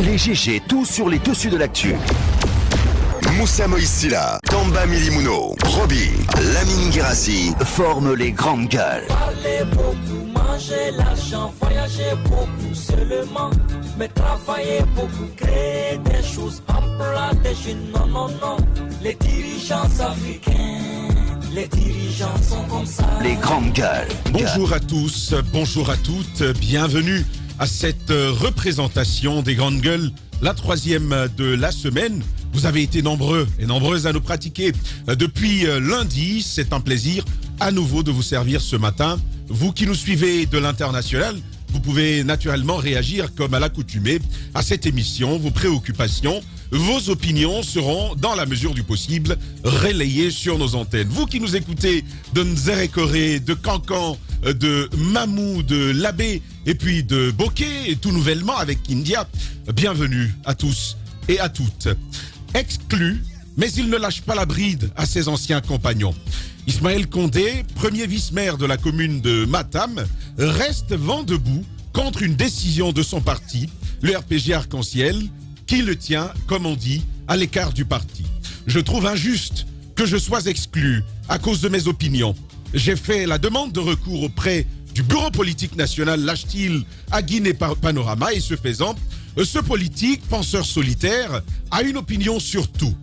Les GG, tout sur les dessus de l'actu. Moussa Moïsila, Tamba Milimuno, Roby, Lamine Girassi Forment les grandes gueules. Parler beaucoup, manger l'argent, voyager beaucoup seulement, mais travailler beaucoup, créer des choses, emploi des jeunes, non, non, non. Les dirigeants africains, les dirigeants sont comme ça. Les grandes gueules. Bonjour à tous, bonjour à toutes, bienvenue à cette représentation des grandes gueules, la troisième de la semaine. Vous avez été nombreux et nombreuses à nous pratiquer depuis lundi. C'est un plaisir à nouveau de vous servir ce matin. Vous qui nous suivez de l'international, vous pouvez naturellement réagir comme à l'accoutumée à cette émission. Vos préoccupations, vos opinions seront, dans la mesure du possible, relayées sur nos antennes. Vous qui nous écoutez de Nzérékoré, de Cancan, de Mamou, de Labé et puis de Bokeh, et tout nouvellement avec Kindia, bienvenue à tous et à toutes. Exclu, mais il ne lâche pas la bride à ses anciens compagnons. Ismaël Condé, premier vice-maire de la commune de Matam, reste vent debout contre une décision de son parti, le RPG Arc-en-Ciel, qui le tient, comme on dit, à l'écart du parti. Je trouve injuste que je sois exclu à cause de mes opinions. J'ai fait la demande de recours auprès du Bureau politique national, lâche-t-il à Guinée-Panorama, et ce faisant, ce politique, penseur solitaire, a une opinion sur tout.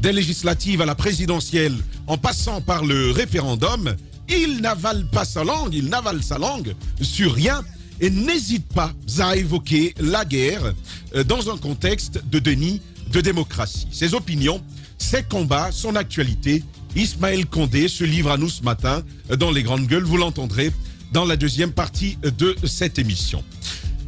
Des législatives à la présidentielle, en passant par le référendum, il n'avale pas sa langue, il n'avale sa langue sur rien et n'hésite pas à évoquer la guerre dans un contexte de déni de démocratie. Ses opinions, ses combats, son actualité, Ismaël Condé se livre à nous ce matin dans les grandes gueules, vous l'entendrez dans la deuxième partie de cette émission.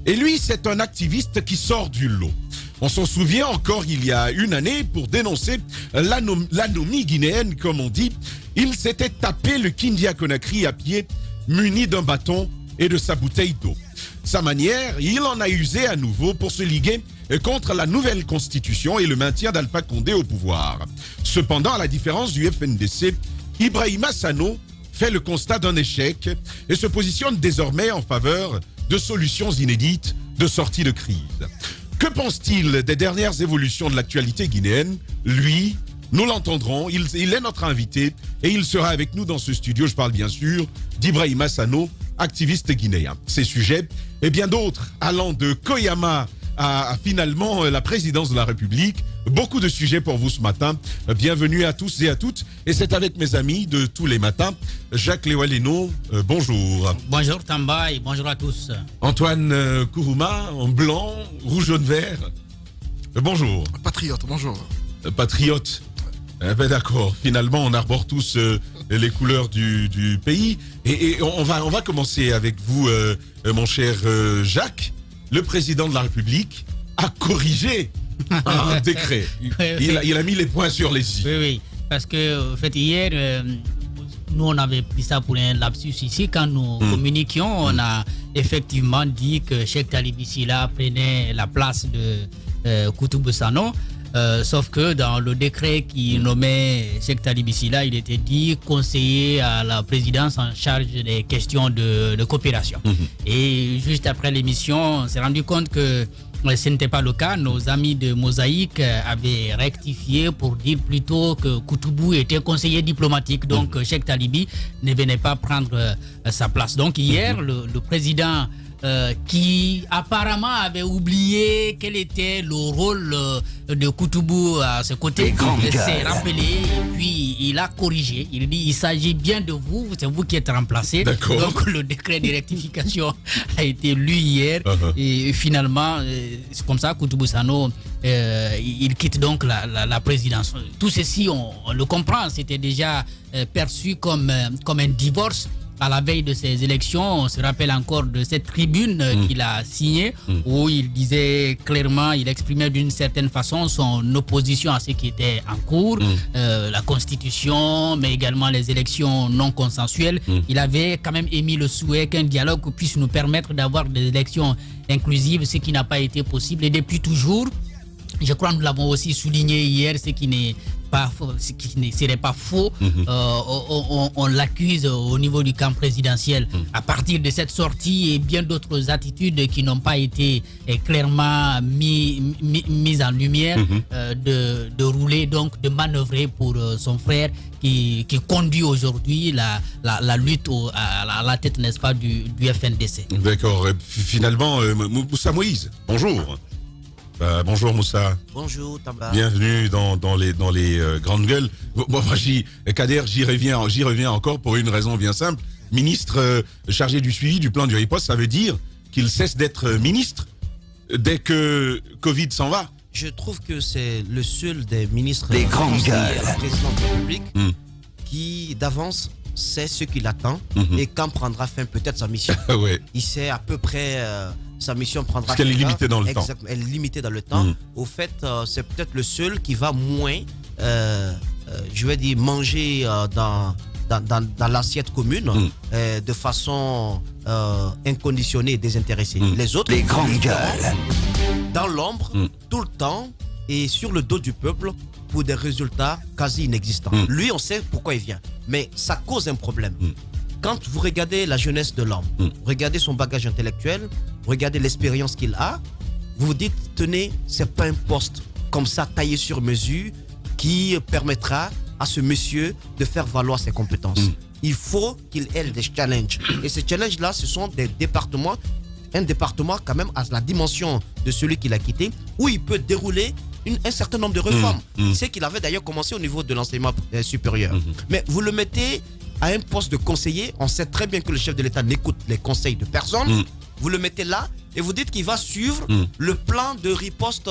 Et lui, c'est un activiste qui sort du lot. On s'en souvient encore il y a une année, pour dénoncer l'anomie guinéenne, comme on dit, il s'était tapé le Kindia Conakry à pied, muni d'un bâton et de sa bouteille d'eau. Sa manière, il en a usé à nouveau pour se liguer contre la nouvelle constitution et le maintien d'Alpha Condé au pouvoir. Cependant, à la différence du FNDC, Ibrahima Sano fait le constat d'un échec et se positionne désormais en faveur de solutions inédites de sortie de crise. Que pense-t-il des dernières évolutions de l'actualité guinéenne? Lui, nous l'entendrons, il est notre invité et il sera avec nous dans ce studio. Je parle bien sûr d'Ibrahima Sano, activiste guinéen. Ces sujets et bien d'autres, allant de Koyama à finalement la présidence de la République. Beaucoup de sujets pour vous ce matin. Bienvenue à tous et à toutes. Et c'est avec mes amis de tous les matins. Jacques Léoaleno, bonjour. Bonjour Tamba et bonjour à tous. Antoine Kourouma, en blanc, rouge, jaune, vert. Bonjour. Patriote, bonjour. Patriote. Ben d'accord. Finalement, on arbore tous les couleurs du pays. Et on va commencer avec vous, mon cher Jacques. Le président de la République a corrigé un décret. Il a mis les points sur les i. Oui, parce que en fait, hier, nous on avait pris ça pour un lapsus ici. Quand nous communiquions, on a effectivement dit que Cheikh Talibé Silla prenait la place de Koutoubou Sano. Sauf que dans le décret qui nommait Cheikh Talibé Silla, il était dit conseiller à la présidence en charge des questions de coopération. Et juste après l'émission, on s'est rendu compte que ce n'était pas le cas. Nos amis de Mosaïque avaient rectifié pour dire plutôt que Koutoubou était conseiller diplomatique. Donc Cheikh Talibé ne venait pas prendre sa place. Donc hier, le président qui apparemment avait oublié quel était le rôle de Koutoubou à ce côté, s'est rappelé et puis il a corrigé. Il dit il s'agit bien de vous, c'est vous qui êtes remplacé. Donc le décret de rectification a été lu hier et finalement c'est comme ça Koutoubou Sano il quitte donc la présidence. Tout ceci on le comprend, c'était déjà perçu comme un divorce. À la veille de ces élections, on se rappelle encore de cette tribune qu'il a signée où il disait clairement, il exprimait d'une certaine façon son opposition à ce qui était en cours, la Constitution, mais également les élections non consensuelles. Il avait quand même émis le souhait qu'un dialogue puisse nous permettre d'avoir des élections inclusives, ce qui n'a pas été possible. Et depuis toujours, Je crois que nous l'avons aussi souligné hier, ce qui n'est pas faux, ce qui ne serait pas faux. On l'accuse au niveau du camp présidentiel à partir de cette sortie et bien d'autres attitudes qui n'ont pas été clairement mises en lumière, de rouler, donc de manœuvrer pour son frère qui conduit aujourd'hui la lutte à la tête, n'est-ce pas, du FNDC. D'accord. Finalement, Moussa Moïse, bonjour. Bonjour Moussa. Bonjour Tamba. Bienvenue dans les grandes gueules. Bon, Kader, j'y reviens encore pour une raison bien simple. Ministre chargé du suivi du plan du riposte, ça veut dire qu'il cesse d'être ministre dès que Covid s'en va. Je trouve que c'est le seul des ministres Les grandes gueules. à la présidence de la République qui d'avance sait ce qu'il attend et quand prendra fin peut-être sa mission. Ouais. Il sait à peu près sa mission prendra Parce qu'elle est fin. limitée dans le temps. Exactement, elle est limitée dans le temps. Au fait, c'est peut-être le seul qui va moins, je vais dire, manger dans l'assiette commune de façon inconditionnée et désintéressée. Les autres, Les grandes gueules. dans l'ombre, tout le temps et sur le dos du peuple pour des résultats quasi inexistants. Lui, on sait pourquoi il vient, mais ça cause un problème. Quand vous regardez la jeunesse de l'homme, regardez son bagage intellectuel, regardez l'expérience qu'il a, vous vous dites, tenez, c'est pas un poste comme ça taillé sur mesure qui permettra à ce monsieur de faire valoir ses compétences. Il faut qu'il ait des challenges. Et ces challenges-là, ce sont des départements, un département quand même à la dimension de celui qu'il a quitté, où il peut dérouler un certain nombre de réformes. C'est qu'il avait d'ailleurs commencé au niveau de l'enseignement supérieur. Mais vous le mettez à un poste de conseiller, on sait très bien que le chef de l'État n'écoute les conseils de personne. Vous le mettez là et vous dites qu'il va suivre le plan de riposte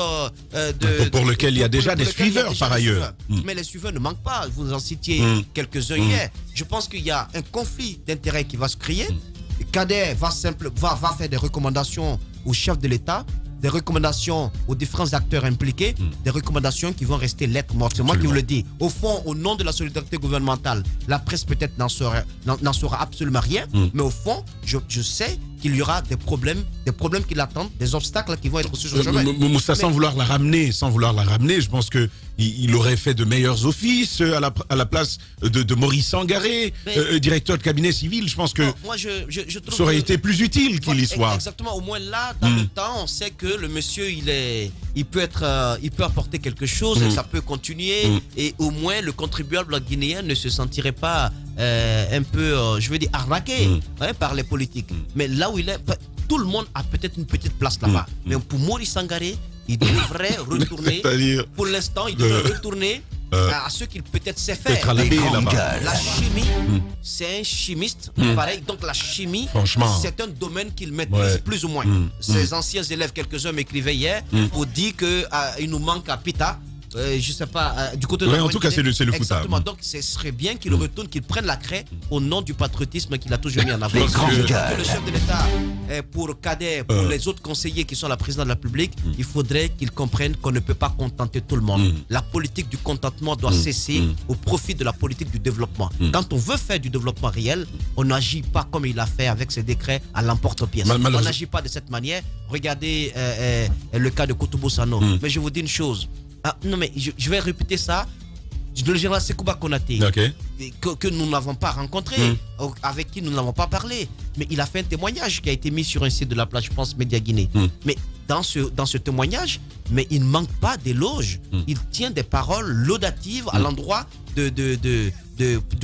pour lequel il y a déjà des lequel il y a suiveurs déjà par des ailleurs. suiveurs. Mais les suiveurs ne manquent pas. Vous en citiez quelques-uns hier. Je pense qu'il y a un conflit d'intérêts qui va se créer. Kader va faire des recommandations au chef de l'État, des recommandations aux différents acteurs impliqués, des recommandations qui vont rester lettres mortes. C'est moi qui vous le dis. Au fond, au nom de la solidarité gouvernementale, la presse peut-être n'en saura absolument rien, mais au fond, je sais qu'il y aura des problèmes qui l'attendent, des obstacles qui vont être sur le chemin. Moussa, sans vouloir la ramener, je pense que il aurait fait de meilleurs offices à la place de Maurice Sangaré, directeur de cabinet civil. Je pense que moi, je trouve ça aurait été plus utile qu'il y soit. Exactement. Au moins là, dans le temps, on sait que le monsieur, il peut apporter quelque chose et ça peut continuer. Et au moins, le contribuable guinéen ne se sentirait pas un peu, je veux dire, arnaqué par les politiques. Mais là où il est, tout le monde a peut-être une petite place là-bas. Mais pour Maurice Sangaré, il devrait retourner. Pour l'instant, il devrait retourner à ce qu'il peut-être sait faire. Être à la baie, là-bas. La chimie, c'est un chimiste. Pareil, donc la chimie, c'est un domaine qu'il maîtrise plus ou moins. Ses anciens élèves, quelques-uns m'écrivaient hier pour dire qu'il nous manque à Pita. Je sais pas, du côté de en tout cas, c'est le football. Exactement, donc ce serait bien qu'il retourne, qu'il prenne la craie au nom du patriotisme qu'il a toujours mis en avant. Les grandes Que gueules. le chef de l'État, pour Kader, pour les autres conseillers qui sont la présidente de la République, il faudrait qu'ils comprennent qu'on ne peut pas contenter tout le monde. La politique du contentement doit cesser au profit de la politique du développement. Quand on veut faire du développement réel, on n'agit pas comme il a fait avec ses décrets à l'emporte-pièce. On n'agit pas de cette manière. Regardez le cas de Kotoubou Sano. Mais je vous dis une chose. Non mais je vais répéter ça. Le général Sekouba Konaté, que nous n'avons pas rencontré, avec qui nous n'avons pas parlé, mais il a fait un témoignage qui a été mis sur un site de la plage, je pense, Média Guinée. Mais dans ce témoignage, mais il ne manque pas d'éloges. Il tient des paroles laudatives à l'endroit du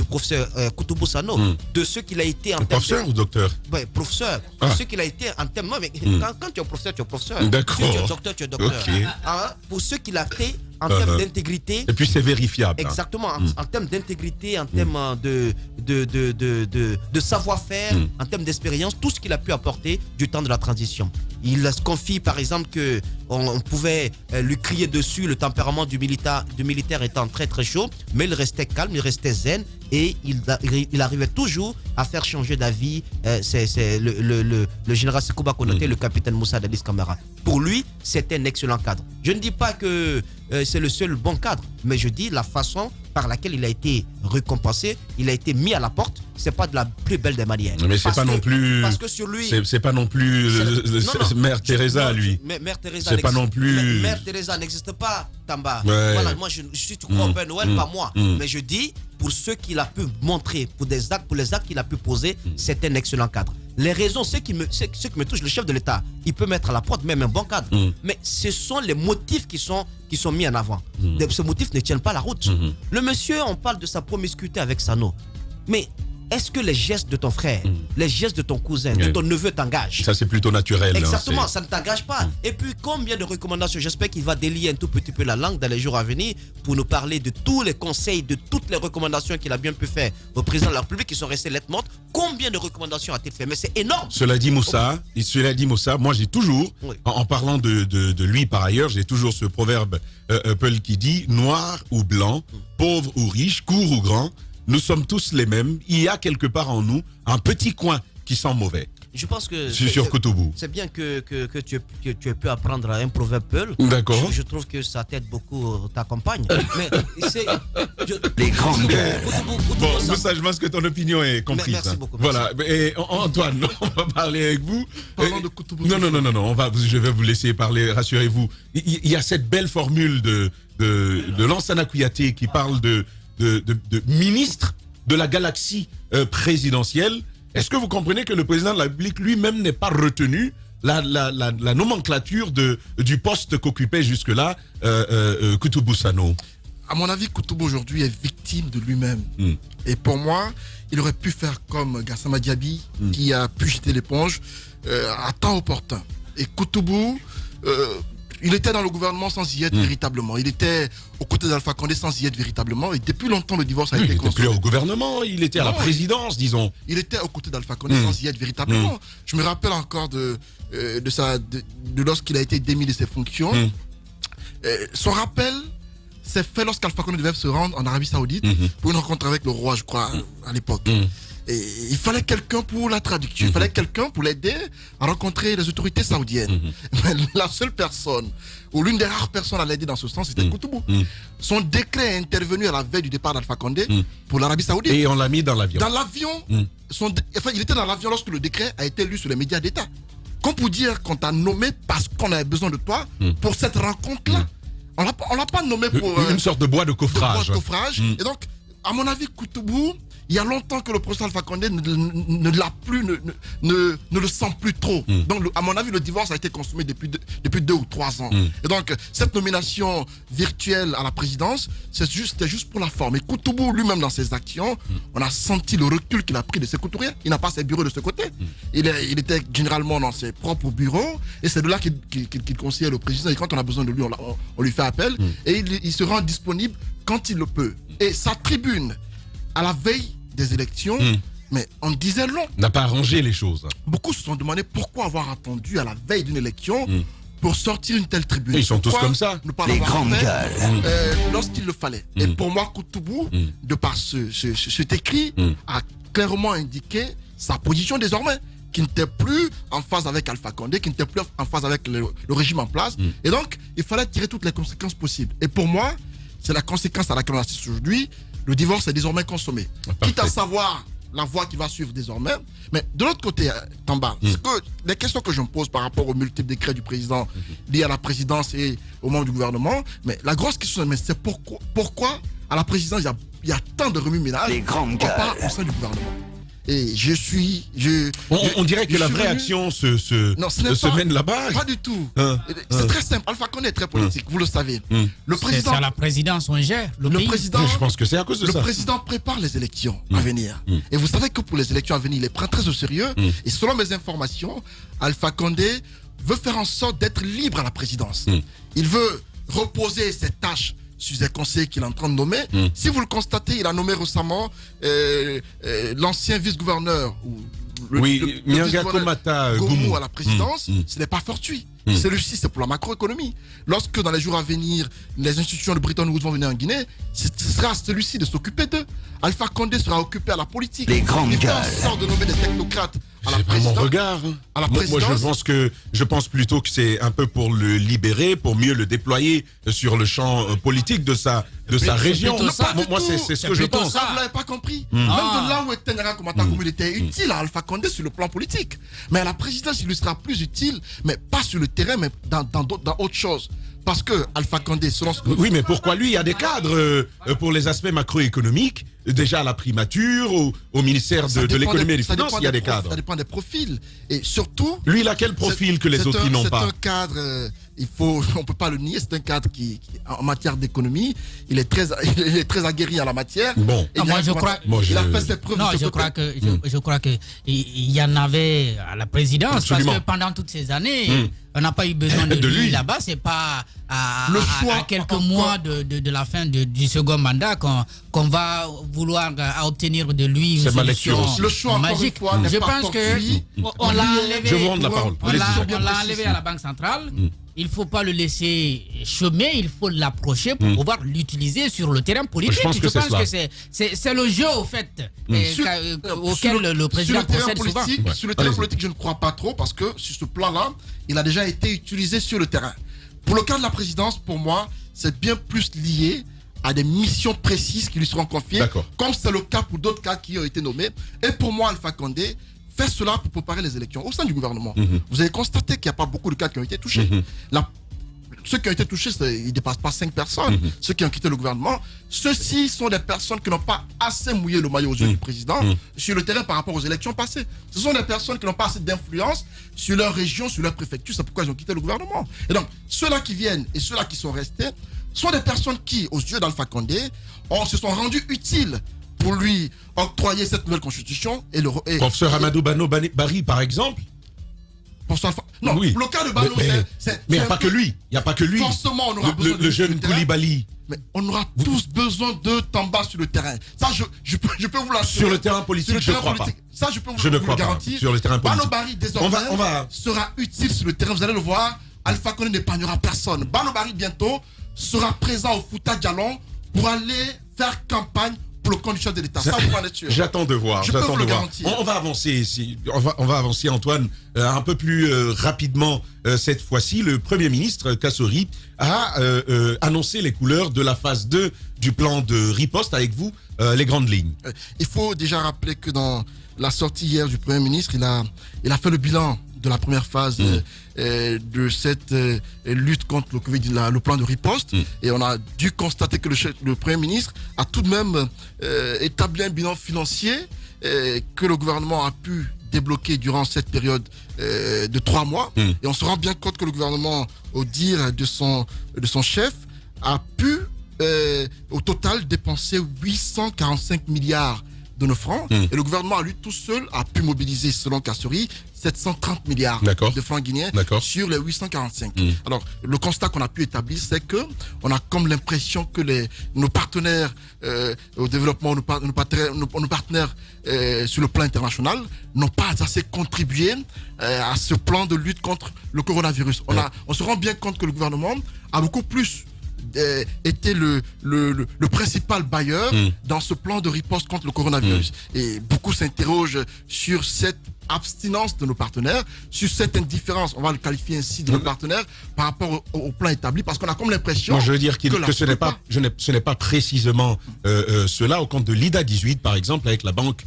professeur Kotoubou Sano, de ce qu'il a été en termes professeur ou docteur? Professeur. Ce qu'il a été en termes. Non, mais quand tu es professeur, tu es professeur. D'accord. Si tu es docteur, tu es docteur. Pour ce qu'il a fait en termes d'intégrité. Et puis c'est vérifiable. Exactement. En termes d'intégrité, en termes de savoir-faire, en termes d'expérience, tout ce qu'il a pu apporter du temps de la transition. Il se confie par exemple qu'on pouvait lui crier dessus, le tempérament du militaire étant très très chaud, mais il restait calme, il restait zen et il arrivait toujours à faire changer d'avis. C'est le général Sekouba Konaté, le capitaine Moussa Dadis Camara. Pour lui, c'était un excellent cadre. Je ne dis pas que c'est le seul bon cadre, mais je dis la façon par laquelle il a été récompensé, il a été mis à la porte, c'est pas de la plus belle des manières. Mais c'est pas non plus. Parce que sur lui. C'est pas non plus Mère Teresa, lui. Mère Teresa. C'est pas non plus. Mère Teresa n'existe pas, Tamba. Ouais. Voilà, moi je suis tu crois au Père Noël, pas moi. Mais je dis, pour ceux qu'il a pu montrer, pour les actes qu'il a pu poser, c'est un excellent cadre. Les raisons, ce qui me touche, le chef de l'État, il peut mettre à la porte même un bon cadre. Mais ce sont les motifs qui sont mis en avant. Ces motifs ne tiennent pas la route. Le monsieur, on parle de sa promiscuité avec Sano. Mais est-ce que les gestes de ton frère, les gestes de ton cousin, de ton neveu t'engagent? Ça, c'est plutôt naturel. Exactement, hein, ça ne t'engage pas. Et puis, combien de recommandations? J'espère qu'il va délier un tout petit peu la langue dans les jours à venir pour nous parler de tous les conseils, de toutes les recommandations qu'il a bien pu faire au président de la République qui sont restées lettres mortes. Combien de recommandations a-t-il fait? Mais c'est énorme. Cela dit, Moussa, moi j'ai toujours, en parlant de lui par ailleurs, j'ai toujours ce proverbe Peul qui dit noir ou blanc, pauvre ou riche, court ou grand, nous sommes tous les mêmes. Il y a quelque part en nous un petit coin qui sent mauvais. Je pense que sur Kotoubou. C'est bien que tu aies pu apprendre un proverbe Peul. D'accord. Je trouve que ça t'aide beaucoup ta compagne. Mais Les grandes gueules. Bon, Moussa, je pense que ton opinion est comprise. Merci beaucoup. Voilà. Et Antoine, on va parler avec vous. Parlons de Kotoubou. Non. Je vais vous laisser parler, rassurez-vous. Il y a cette belle formule de Lansana Kouyaté qui parle de ministre de la galaxie présidentielle. Est-ce que vous comprenez que le président de la République lui-même n'est pas retenu la nomenclature du poste qu'occupait jusque-là Kotoubou Sano? À mon avis, Kotoubou aujourd'hui est victime de lui-même. Et pour moi, il aurait pu faire comme Gassama Diaby, qui a pu jeter l'éponge à temps opportun. Et Kotoubou, il était dans le gouvernement sans y être véritablement. Il était aux côtés d'Alpha Condé sans y être véritablement. Et depuis longtemps, le divorce a été Il construit. n'était plus au gouvernement, il était à la présidence, disons. Il était aux côtés d'Alpha Condé sans y être véritablement. Je me rappelle encore de lorsqu'il a été démis de ses fonctions. Son rappel s'est fait lorsqu'Alpha Condé devait se rendre en Arabie Saoudite pour une rencontre avec le roi, je crois, à l'époque. Et il fallait quelqu'un pour la traduction, il fallait quelqu'un pour l'aider à rencontrer les autorités saoudiennes. Mais la seule personne, ou l'une des rares personnes à l'aider dans ce sens, c'était Kotoubou. Son décret est intervenu à la veille du départ d'Alpha Condé pour l'Arabie Saoudite. Et on l'a mis dans l'avion. Dans l'avion, il était dans l'avion lorsque le décret a été lu sur les médias d'État. Comme pour dire qu'on t'a nommé parce qu'on avait besoin de toi pour cette rencontre-là. On l'a pas nommé pour... une sorte de bois de coffrage. Et donc, à mon avis, Kotoubou, il y a longtemps que le président Alpha Condé ne l'a plus, ne le sent plus trop. Donc, à mon avis, le divorce a été consommé depuis 2 ou 3 ans. Et donc, cette nomination virtuelle à la présidence, c'était juste pour la forme. Et Kotoubou lui-même, dans ses actions, on a senti le recul qu'il a pris de ses couturiers. Il n'a pas ses bureaux de ce côté. Il était généralement dans ses propres bureaux. Et c'est de là qu'il conseillait le président. Et quand on a besoin de lui, on lui fait appel. Et il se rend disponible quand il le peut. Et sa tribune, à la veille des élections, mais on disait long. N'a pas arrangé les choses. Beaucoup se sont demandé pourquoi avoir attendu à la veille d'une élection pour sortir une telle tribune. Ils sont tous comme ça. Les grandes gueules. Lorsqu'il le fallait. Et pour moi, Kotoubou, de par cet écrit, a clairement indiqué sa position désormais, qui n'était plus en phase avec Alpha Condé, qui n'était plus en phase avec le régime en place. Et donc, il fallait tirer toutes les conséquences possibles. Et pour moi, c'est la conséquence à laquelle on assiste aujourd'hui. Le divorce est désormais consommé. Quitte à savoir la voie qui va suivre désormais. Mais de l'autre côté, Tamba, les questions que je me pose par rapport aux multiples décrets du président liés à la présidence et aux membres du gouvernement, mais la grosse question, c'est pourquoi à la présidence, il y a tant de remue-ménage Les grandes pas gueules. au sein du gouvernement. Et On dirait que la vraie action se mène là-bas. Pas du tout. C'est très simple. Alpha Condé est très politique, vous le savez. Le président, C'est à la présidence, on gère le pays. président, Je pense que c'est à cause de le ça. président prépare les élections à venir. Et vous savez que pour les élections à venir, il les prend très au sérieux. Et selon mes informations, Alpha Condé veut faire en sorte d'être libre à la présidence. Il veut reposer ses tâches sur les conseillers qu'il est en train de nommer. Si vous le constatez, il a nommé récemment l'ancien vice-gouverneur Nyangako Mata Goumou à la présidence. Ce n'est pas fortuit. Celui-ci, c'est pour la macroéconomie. Lorsque dans les jours à venir, les institutions de Bretton Woods vont venir en Guinée, ce sera à celui-ci de s'occuper d'eux. Alpha Condé sera occupé à la politique. Les grandes Il fait en gueules. sorte de nommer des technocrates à la C'est pas mon présidence. regard. À la Moi, présidence. je pense plutôt que c'est un peu pour le libérer, pour mieux le déployer sur le champ politique de sa région. plutôt ça. Moi, c'est ce que je plutôt pense. ça. Vous l'avez pas compris. Même de là où était Nera Komata, comme il était utile à Alpha Condé sur le plan politique. Mais à la présidence, il lui sera plus utile, mais pas sur le terrain, mais dans autre chose. Parce que Alpha Condé, selon ce que Oui, mais pourquoi lui? Il y a des cadres pour les aspects macroéconomiques, déjà à la primature, au ministère ça de dépend l'économie et des ça finances, dépend il y a des profils, cadres. Ça dépend des profils. Et surtout. Lui, il a quel profil que les autres qui n'ont pas? C'est un cadre, on peut pas le nier, c'est un cadre qui en matière d'économie, il est très aguerri en la matière. Bon. Et Moi, je crois. il a fait ses preuves. Non, de ce je côté. crois que il y en avait à la présidence. Absolument. Parce que pendant toutes ces années, on n'a pas eu besoin de lui là-bas. C'est pas à quelques mois de la fin du second mandat qu'on va vouloir obtenir de lui une C'est ma solution lecture aussi. Le choix, encore magique. une fois, n'est Je pas pense que fortuit. on l'a enlevé. Je vous rends la parole. On Allez-y. l'a enlevé à la Banque centrale. Il ne faut pas le laisser chômer, il faut l'approcher pour pouvoir l'utiliser sur le terrain politique. Je pense que c'est le jeu, au fait, auquel le président procède souvent. Ouais. Sur le terrain Allez-y. politique, je ne crois pas trop parce que sur ce plan-là, il a déjà été utilisé sur le terrain. Pour le cas de la présidence, pour moi, c'est bien plus lié à des missions précises qui lui seront confiées, D'accord. comme c'est le cas pour d'autres cas qui ont été nommés. Et pour moi, Alpha Condé fait cela pour préparer les élections au sein du gouvernement. Vous avez constaté qu'il n'y a pas beaucoup de cas qui ont été touchés. Ceux qui ont été touchés, ils ne dépassent pas 5 personnes. Ceux qui ont quitté le gouvernement, ceux-ci sont des personnes qui n'ont pas assez mouillé le maillot aux yeux du président sur le terrain par rapport aux élections passées. Ce sont des personnes qui n'ont pas assez d'influence sur leur région, sur leur préfecture. C'est pourquoi ils ont quitté le gouvernement. Et donc, ceux-là qui viennent et ceux-là qui sont restés sont des personnes qui, aux yeux d'Alpha Condé, se sont rendus utiles pour lui octroyer cette nouvelle constitution. Professeur Amadou Bano Bari, par exemple. Non, Oui. le cas de Bano, Mais il n'y a pas que lui. Il n'y a pas que lui. Forcément, on aura besoin de Le jeune du terrain. Koulibaly. Mais on aura tous besoin de Tamba sur le terrain. Ça, je peux vous l'assurer. Sur le terrain politique, je ne crois pas. Ça, je peux vous Je ne le crois pas. garantir. Sur le terrain politique. Bano Bari, désormais, On va- sera utile sur le terrain. Vous allez le voir. Alpha Condé n'épargnera personne. Bano Bari, bientôt, sera présent au Fouta Djalon pour aller faire campagne pour le compte du chef de l'État. Ça, vous en êtes sûr. J'attends de voir. Je peux J'attends vous de le voir. garantir. On va avancer ici. On va avancer, Antoine, un peu plus rapidement cette fois-ci. Le Premier ministre Kassori a annoncé les couleurs de la phase 2 du plan de riposte. Avec vous, les grandes lignes. Il faut déjà rappeler que dans la sortie hier du Premier ministre, il a fait le bilan de la première phase de cette lutte contre le Covid, le plan de riposte. Et on a dû constater que le Premier ministre a tout de même établi un bilan financier que le gouvernement a pu débloquer durant cette période de 3 mois. Et on se rend bien compte que le gouvernement, au dire de son chef, a pu au total dépenser 845 milliards de nos francs. Et le gouvernement, à lui tout seul, a pu mobiliser, selon Kassori, 730 milliards de francs guinéens sur les 845. Alors, le constat qu'on a pu établir, c'est que on a comme l'impression que nos partenaires au développement, nos partenaires sur le plan international n'ont pas assez contribué à ce plan de lutte contre le coronavirus. On se rend bien compte que le gouvernement a beaucoup plus était le principal bailleur dans ce plan de riposte contre le coronavirus. Et beaucoup s'interrogent sur cette abstinence de nos partenaires, sur cette indifférence, on va le qualifier ainsi, de nos partenaires par rapport au plan établi, parce qu'on a comme l'impression... Moi, je veux dire que ce n'est pas précisément cela. Au compte de l'IDA 18, par exemple, avec la Banque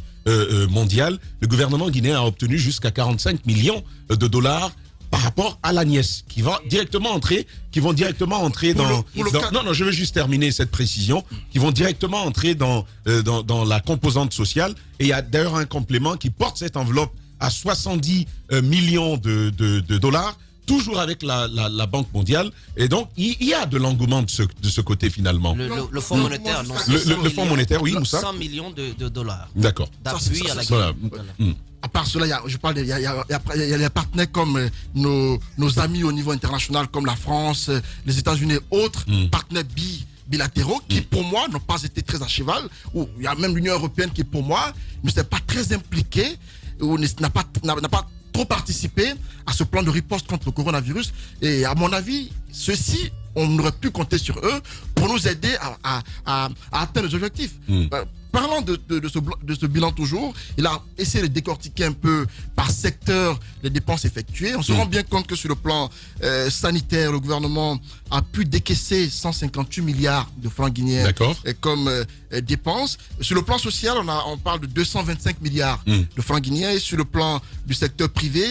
mondiale, le gouvernement guinéen a obtenu jusqu'à 45 millions de dollars par rapport à l'ANIES, qui vont directement entrer dans... Non, je veux juste terminer cette précision, qui vont directement entrer dans la composante sociale. Et il y a d'ailleurs un complément qui porte cette enveloppe à 70 millions de dollars, toujours avec la Banque mondiale. Et donc, il y a de l'engouement de ce côté, finalement. Le Fonds monétaire, non. Le Fonds monétaire, oui, Moussa. 100 millions de dollars. D'accord. D'appui à la Voilà. Guinée. À part cela, il y a les partenaires comme nos amis au niveau international, comme la France, les États-Unis et autres, partenaires bilatéraux qui, pour moi, n'ont pas été très à cheval. Ou il y a même l'Union européenne qui, pour moi, ne s'est pas très impliquée ou n'a pas trop participé à ce plan de riposte contre le coronavirus. Et à mon avis, on aurait pu compter sur eux pour nous aider à atteindre les objectifs. parlant de ce bilan toujours, il a essayé de décortiquer un peu par secteur les dépenses effectuées. On se rend bien compte que sur le plan sanitaire, le gouvernement a pu décaisser 158 milliards de francs guinéens comme dépenses. Sur le plan social, on parle de 225 milliards de francs guinéens. Et sur le plan du secteur privé,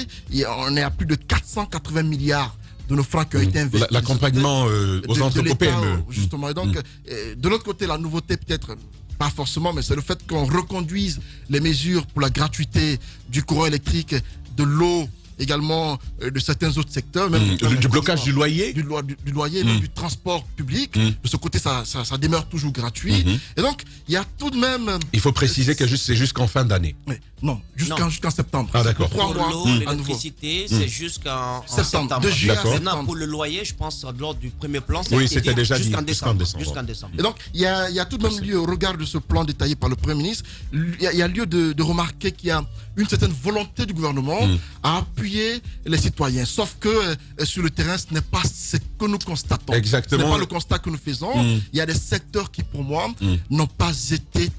on est à plus de 480 milliards de nos francs qui ont été investis. L'accompagnement aux entreprises PME. Justement. Et donc, de l'autre côté, la nouveauté peut-être, pas forcément, mais c'est le fait qu'on reconduise les mesures pour la gratuité du courant électrique, de l'eau, également de certains autres secteurs. Même du blocage du loyer. Du loyer, même du transport public. De ce côté, ça demeure toujours gratuit. Et donc, il y a tout de même... Il faut préciser que c'est jusqu'en fin d'année. Non, jusqu'en septembre. Ah, d'accord. Pour l'eau, l'électricité, c'est jusqu'en septembre. De juillet à septembre. Maintenant, pour le loyer, je pense, lors du premier plan, c'était déjà jusqu'en décembre. Et donc, il y a tout de même lieu, au regard de ce plan détaillé par le Premier ministre, il y a lieu de remarquer qu'il y a une certaine volonté du gouvernement à appuyer les citoyens. Sauf que sur le terrain, ce n'est pas ce que nous constatons. Exactement. Ce n'est pas le constat que nous faisons. Il y a des secteurs qui, pour moi, n'ont pas été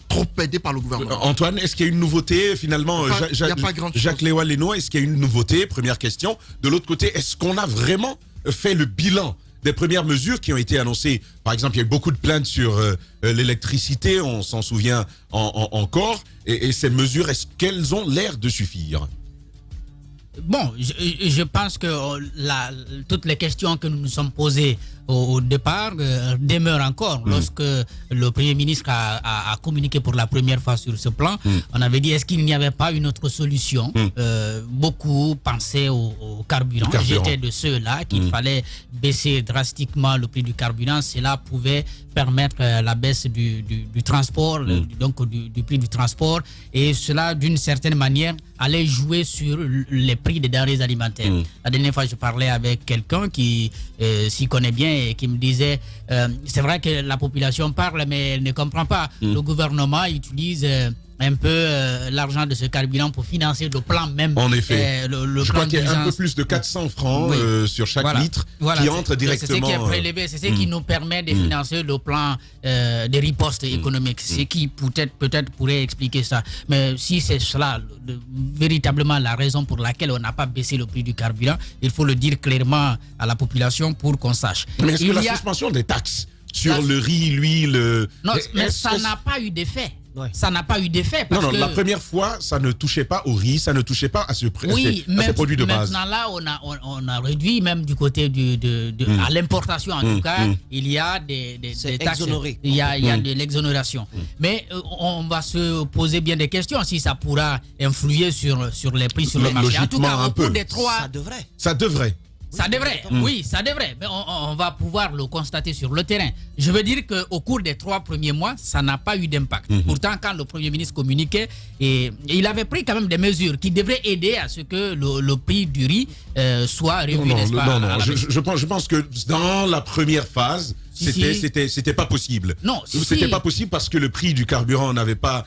trop aidés par le gouvernement. Antoine, est-ce qu'il y a une nouveauté finalement? Jacques Léoal Léno, est-ce qu'il y a une nouveauté? Première question. De l'autre côté, est-ce qu'on a vraiment fait le bilan des premières mesures qui ont été annoncées? Par exemple, il y a eu beaucoup de plaintes sur l'électricité, on s'en souvient encore. Et ces mesures, est-ce qu'elles ont l'air de suffire? Bon, je pense que toutes les questions que nous nous sommes posées au départ demeurent encore. Lorsque le Premier ministre a communiqué pour la première fois sur ce plan, on avait dit est-ce qu'il n'y avait pas une autre solution? Beaucoup pensaient au carburant. J'étais de ceux-là qu'il fallait baisser drastiquement le prix du carburant. Cela pouvait permettre la baisse du transport, donc du prix du transport, et cela d'une certaine manière allait jouer sur les prix des denrées alimentaires. La dernière fois, je parlais avec quelqu'un qui s'y connaît bien et qui me disait c'est vrai que la population parle mais elle ne comprend pas. Le gouvernement utilise un peu l'argent de ce carburant pour financer le plan même. En effet. Je crois qu'il y a un peu plus de 400 francs sur chaque litre qui entre directement. C'est ce qui est prélevé, c'est ce qui nous permet de financer le plan des ripostes économiques. Ce qui peut-être pourrait expliquer ça. Mais si c'est cela, véritablement la raison pour laquelle on n'a pas baissé le prix du carburant, il faut le dire clairement à la population pour qu'on sache. Mais est-ce que la suspension des taxes sur le riz, l'huile... Non, mais ça n'a pas eu d'effet. Ça n'a pas eu d'effet. Non, la première fois, ça ne touchait pas au riz, ça ne touchait pas à ces produits de base. Maintenant, là, on a réduit même du côté à l'importation, en tout cas, il y a des taxes. Exonéré. Il y a de l'exonération. Mais on va se poser bien des questions si ça pourra influer sur les prix sur le marché. En tout cas, au cours des 3... Ça devrait. Ça devrait, oui, ça devrait. Mais on va pouvoir le constater sur le terrain. Je veux dire qu'au cours des 3 premiers mois, ça n'a pas eu d'impact. Pourtant, quand le Premier ministre communiquait, il avait pris quand même des mesures qui devraient aider à ce que le prix du riz soit revu, n'est-ce pas? Non. Je pense que dans la première phase, c'était pas possible. Non, c'était pas possible parce que le prix du carburant n'avait pas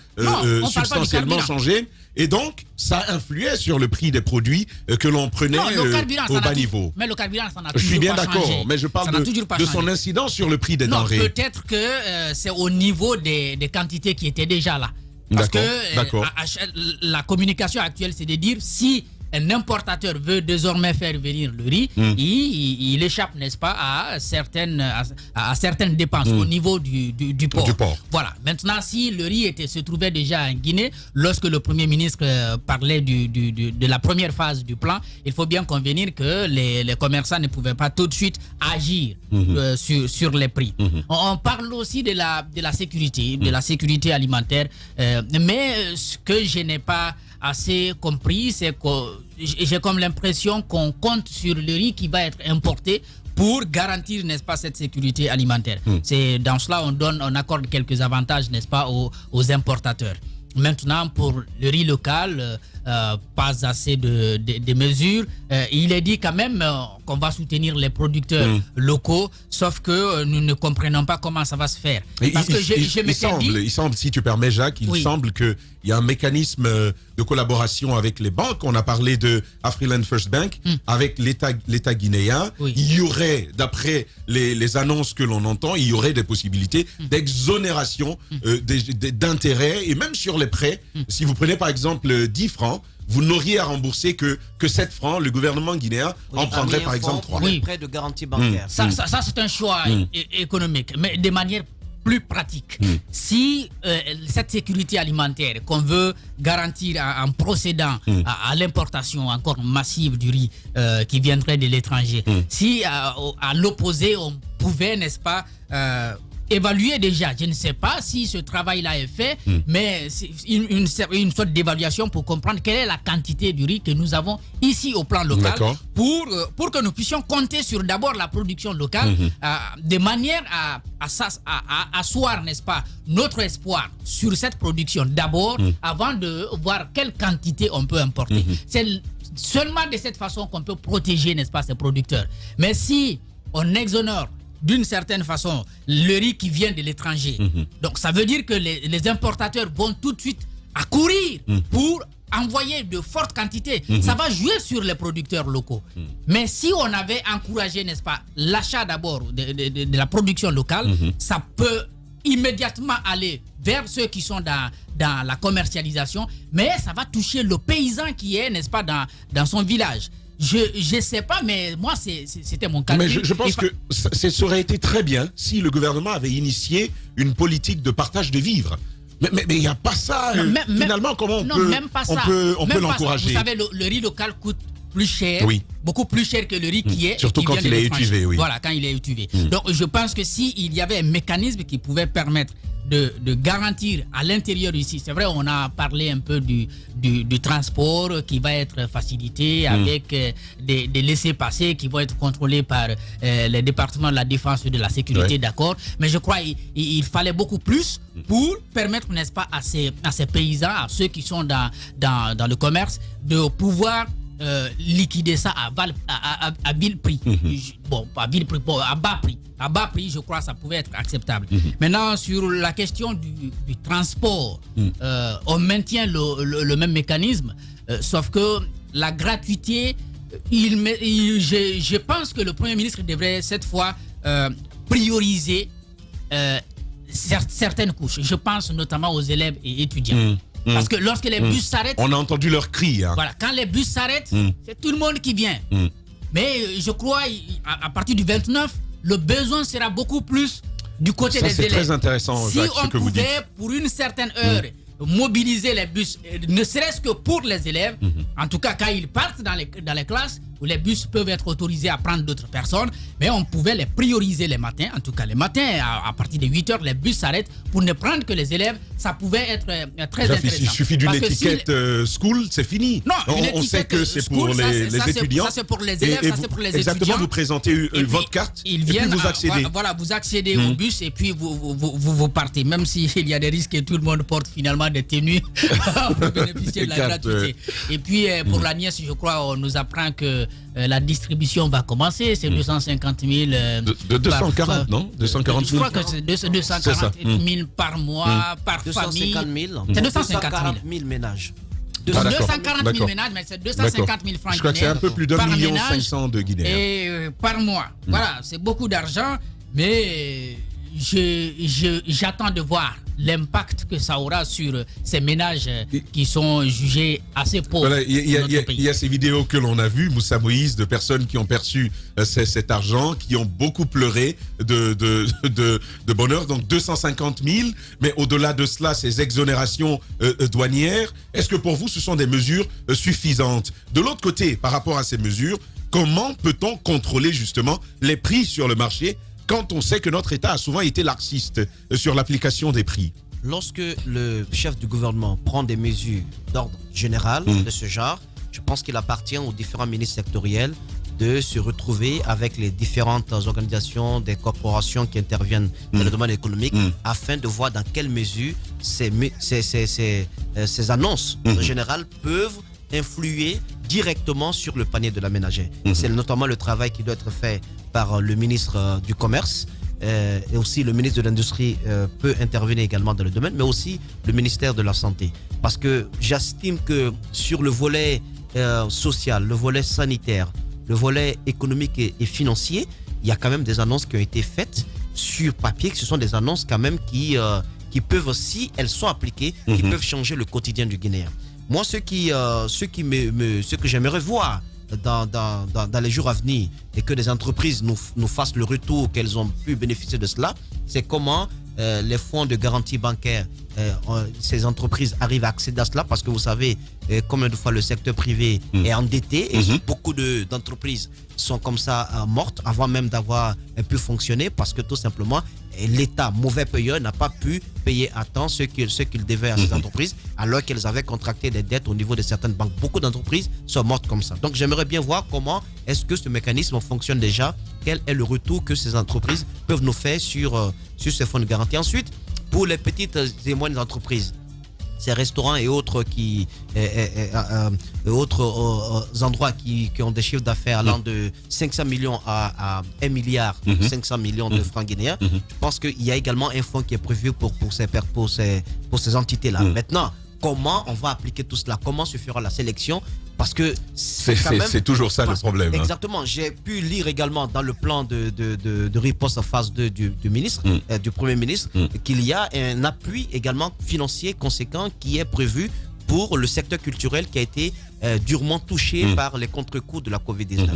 substantiellement changé. Et donc, ça influait sur le prix des produits que l'on prenait au bas niveau. Mais le carburant, ça n'a toujours pas changé. Je suis bien d'accord, mais je parle de son incidence sur le prix des denrées. Peut-être que c'est au niveau des quantités qui étaient déjà là. Parce que la communication actuelle, c'est de dire si un importateur veut désormais faire venir le riz, il échappe, n'est-ce pas, à certaines dépenses au niveau du port. Voilà. Maintenant, si le riz se trouvait déjà en Guinée, lorsque le Premier ministre parlait de la première phase du plan, il faut bien convenir que les commerçants ne pouvaient pas tout de suite agir sur les prix. On parle aussi de la sécurité alimentaire, mais ce que je n'ai pas assez compris, c'est que j'ai comme l'impression qu'on compte sur le riz qui va être importé pour garantir, n'est-ce pas, cette sécurité alimentaire. C'est dans cela on accorde quelques avantages, n'est-ce pas, aux importateurs. Maintenant, pour le riz local, pas assez de mesures. Il est dit quand même qu'on va soutenir les producteurs locaux, sauf que nous ne comprenons pas comment ça va se faire. Parce que il semble, si tu permets Jacques, il semble qu'il y a un mécanisme de collaboration avec les banques. On a parlé de Afriland First Bank avec l'État guinéen. Oui. Il y aurait, d'après les annonces que l'on entend, il y aurait des possibilités d'exonération d'intérêts et même sur les prêts. Si vous prenez par exemple 10 francs, vous n'auriez à rembourser que 7 francs. Le gouvernement guinéen en prendrait par exemple 3. Pour les prêts de garantie bancaire. Ça c'est un choix économique, mais de manière plus pratique. Si cette sécurité alimentaire qu'on veut garantir en procédant à l'importation encore massive du riz qui viendrait de l'étranger, si à l'opposé on pouvait, n'est-ce pas, évaluer déjà, je ne sais pas si ce travail-là est fait, mais c'est une sorte d'évaluation pour comprendre quelle est la quantité du riz que nous avons ici au plan local pour que nous puissions compter sur d'abord la production locale de manière à asseoir, n'est-ce pas, notre espoir sur cette production d'abord avant de voir quelle quantité on peut importer. C'est seulement de cette façon qu'on peut protéger, n'est-ce pas, ces producteurs. Mais si on exonère d'une certaine façon le riz qui vient de l'étranger, donc ça veut dire que les importateurs vont tout de suite accourir pour envoyer de fortes quantités. Ça va jouer sur les producteurs locaux. Mais si on avait encouragé, n'est-ce pas, l'achat d'abord de la production locale, ça peut immédiatement aller vers ceux qui sont dans la commercialisation, mais ça va toucher le paysan qui est, n'est-ce pas, dans son village. Je sais pas, mais moi c'était mon calcul. Mais je pense que ça aurait été très bien si le gouvernement avait initié une politique de partage de vivres. Mais il n'y a pas ça. Finalement, comment on peut l'encourager? Vous savez, le riz local coûte plus cher, beaucoup plus cher que le riz qui est. Surtout quand il est étuvé, Voilà, quand il est étuvé. Donc je pense que s'il y avait un mécanisme qui pouvait permettre de garantir à l'intérieur ici, c'est vrai, on a parlé un peu du transport qui va être facilité avec des laissez-passer qui vont être contrôlés par les départements de la défense et de la sécurité, d'accord, mais je crois qu'il fallait beaucoup plus pour permettre, n'est-ce pas, à ces paysans, à ceux qui sont dans le commerce, de pouvoir liquider ça à vil prix. Bon, pas vil prix, bon, à bas prix. À bas prix, je crois que ça pouvait être acceptable. Maintenant, sur la question du transport, on maintient le même mécanisme, sauf que la gratuité, je pense que le Premier ministre devrait cette fois prioriser certaines couches. Je pense notamment aux élèves et étudiants. Parce que lorsque les bus s'arrêtent... On a entendu leur cri. Voilà, quand les bus s'arrêtent, c'est tout le monde qui vient. Mais je crois, à partir du 29, le besoin sera beaucoup plus du côté des élèves. C'est très intéressant, Jacques, ce que vous dites. Si on pouvait, pour une certaine heure, mobiliser les bus, ne serait-ce que pour les élèves, en tout cas quand ils partent dans les classes, où les bus peuvent être autorisés à prendre d'autres personnes, mais on pouvait les prioriser les matins. En tout cas, les matins, à partir de 8h, les bus s'arrêtent pour ne prendre que les élèves. Ça pouvait être très intéressant. Il suffit d'une étiquette school, c'est fini. Non, on sait que c'est pour les étudiants. Ça, c'est pour les élèves, ça, c'est pour les exactement, étudiants. Vous présentez votre carte et puis vous accédez. Voilà, vous accédez au bus et puis vous partez. Même s'il y a des risques que tout le monde porte finalement des tenues pour bénéficier de la gratuité. Et puis, pour la nièce, je crois, on nous apprend que la distribution va commencer, c'est 250 000... 240, non 240 000. Je crois que c'est 240 000 par mois, par famille. 250 000. C'est 240 000 ménages. 240 000 ménages, mais c'est 250 000 francs. Je crois que c'est un peu plus d'1,5 million de Guinéens. Et par mois. Voilà, c'est beaucoup d'argent, mais j'attends de voir l'impact que ça aura sur ces ménages qui sont jugés assez pauvres. Voilà, il y a ces vidéos que l'on a vues, Moussa Moïse, de personnes qui ont perçu cet argent, qui ont beaucoup pleuré de bonheur. Donc 250 000, mais au-delà de cela, ces exonérations douanières, est-ce que pour vous, ce sont des mesures suffisantes? De l'autre côté, par rapport à ces mesures, comment peut-on contrôler justement les prix sur le marché quand on sait que notre État a souvent été laxiste sur l'application des prix? Lorsque le chef du gouvernement prend des mesures d'ordre général de ce genre, je pense qu'il appartient aux différents ministres sectoriels de se retrouver avec les différentes organisations, des corporations qui interviennent dans le domaine économique afin de voir dans quelle mesure ces annonces générales peuvent influer directement sur le panier de la ménagère. C'est notamment le travail qui doit être fait par le ministre du Commerce et aussi le ministre de l'Industrie peut intervenir également dans le domaine, mais aussi le ministère de la Santé. Parce que j'estime que sur le volet social, le volet sanitaire, le volet économique et financier, il y a quand même des annonces qui ont été faites sur papier, que ce sont des annonces quand même qui peuvent, si elles sont appliquées, qui peuvent changer le quotidien du Guinéen. Moi, ce que j'aimerais voir dans les jours à venir et que les entreprises nous fassent le retour qu'elles ont pu bénéficier de cela, c'est comment les fonds de garantie bancaire, ces entreprises arrivent à accéder à cela, parce que vous savez combien de fois le secteur privé est endetté et beaucoup d'entreprises sont comme ça mortes avant même d'avoir pu fonctionner, parce que tout simplement l'État, mauvais payeur, n'a pas pu payer à temps ce qu'il devait à ces entreprises, alors qu'elles avaient contracté des dettes au niveau de certaines banques. Beaucoup d'entreprises sont mortes comme ça. Donc j'aimerais bien voir comment est-ce que ce mécanisme fonctionne déjà, quel est le retour que ces entreprises peuvent nous faire sur ces fonds de garantie. Ensuite, pour les petites et moyennes entreprises, ces restaurants et autres endroits qui ont des chiffres d'affaires allant de 500 millions à 1 milliard 500 millions de francs guinéens, je pense qu'il y a également un fonds qui est prévu pour ces entités-là. Maintenant, comment on va appliquer tout cela? Comment se fera la sélection? Parce que c'est toujours ça le problème. Exactement. J'ai pu lire également dans le plan de riposte en phase 2 du ministre, du Premier ministre, qu'il y a un appui également financier conséquent qui est prévu pour le secteur culturel qui a été durement touché par les contre-coups de la Covid-19.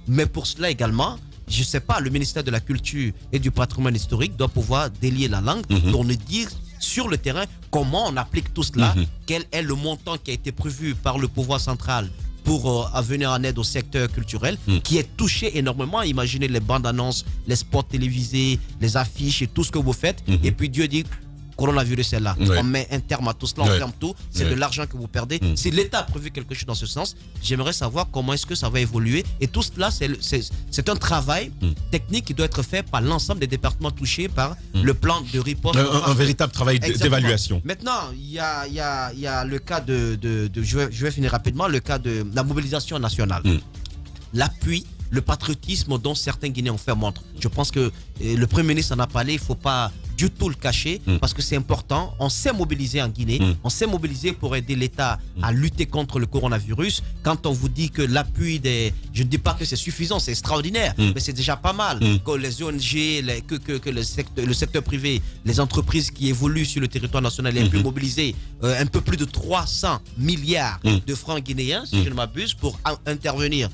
Mais pour cela également, je ne sais pas, le ministère de la Culture et du Patrimoine historique doit pouvoir délier la langue pour nous dire sur le terrain comment on applique tout cela, quel est le montant qui a été prévu par le pouvoir central pour venir en aide au secteur culturel qui est touché énormément. Imaginez les bandes annonces, les spots télévisés, les affiches et tout ce que vous faites, et puis Dieu dit coronavirus est là. On met un terme à tout cela, on ferme tout, c'est de l'argent que vous perdez. Si l'État a prévu quelque chose dans ce sens, j'aimerais savoir comment est-ce que ça va évoluer, et tout cela c'est un travail technique qui doit être fait par l'ensemble des départements touchés par le plan de riposte. Un véritable travail d'évaluation. Maintenant, il y a le cas je vais finir rapidement, le cas de la mobilisation nationale. L'appui, le patriotisme dont certains Guinéens ont fait montre. Je pense que le Premier ministre en a parlé, il ne faut pas du tout le cacher, parce que c'est important. On s'est mobilisé en Guinée, on s'est mobilisé pour aider l'État à lutter contre le coronavirus. Quand on vous dit que l'appui je ne dis pas que c'est suffisant, c'est extraordinaire, mais c'est déjà pas mal. Que les ONG, que le secteur privé, les entreprises qui évoluent sur le territoire national aient pu mobiliser un peu plus de 300 milliards de francs guinéens, si je ne m'abuse, pour intervenir,